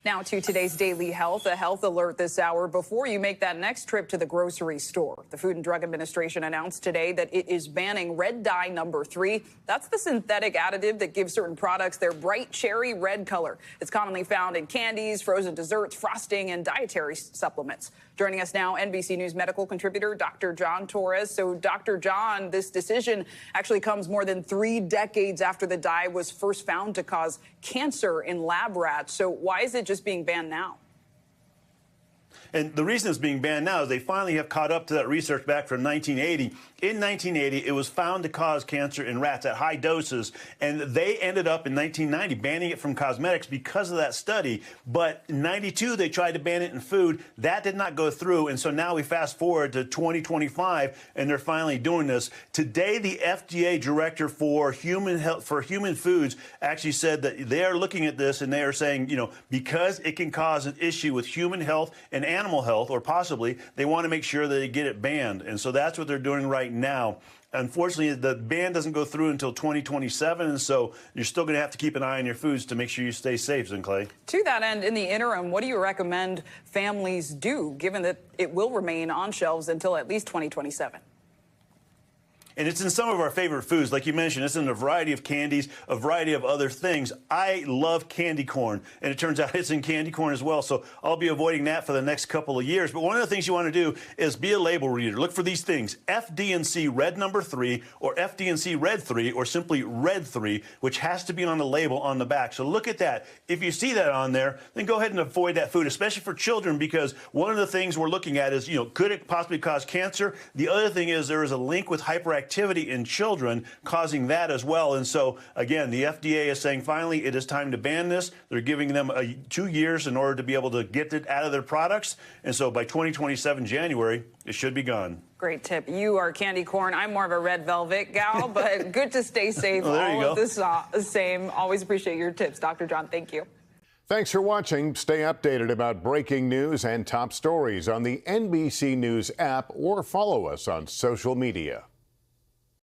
Now to today's Daily Health, a health alert this hour before you make that next trip to the grocery store. The Food and Drug Administration announced today that it is banning red dye No.3. That's the synthetic additive that gives certain products their bright cherry red color. It's commonly found in candies, frozen desserts, frosting, and dietary supplements. Joining us now, NBC News medical contributor Dr. John Torres. So, Dr. John, this decision actually comes more than 3 decades after the dye was first found to cause cancer in lab rats. So why is it just being banned now? And the reason it's being banned now is they finally have caught up to that research back from 1980. In 1980, it was found to cause cancer in rats at high doses, and they ended up in 1990 banning it from cosmetics because of that study. But in 92, they tried to ban it in food. That did not go through, and so now we fast forward to 2025, and they're finally doing this. Today, the FDA director for human health, for human foods, actually said that they are looking at this, and they are saying, you know, because it can cause an issue with human health and animal health, or possibly, they want to make sure that they get it banned. And so that's what they're doing right now. Unfortunately, the ban doesn't go through until 2027, and so you're still going to have to keep an eye on your foods to make sure you stay safe, Clay. To that end, in the interim, what do you recommend families do, given that it will remain on shelves until at least 2027? And it's in some of our favorite foods. Like you mentioned, it's in a variety of candies, a variety of other things. I love candy corn, and it turns out it's in candy corn as well. So I'll be avoiding that for the next couple of years. But one of the things you want to do is be a label reader. Look for these things: FD&C red No.3, or FD&C red 3, or simply red 3, which has to be on the label on the back. So look at that. If you see that on there, then go ahead and avoid that food, especially for children, because one of the things we're looking at is, you know, could it possibly cause cancer? The other thing is there is a link with hyperactivity in children causing that as well. And so, again, the FDA is saying finally it is time to ban this. They're giving them 2 years in order to be able to get it out of their products. And so by 2027 January, it should be gone. Great tip. You are candy corn. I'm more of a red velvet gal, but good to stay safe. Well, there you all go. of the same. Always appreciate your tips, Dr. John. Thank you. Thanks for watching. Stay updated about breaking news and top stories on the NBC News app or follow us on social media.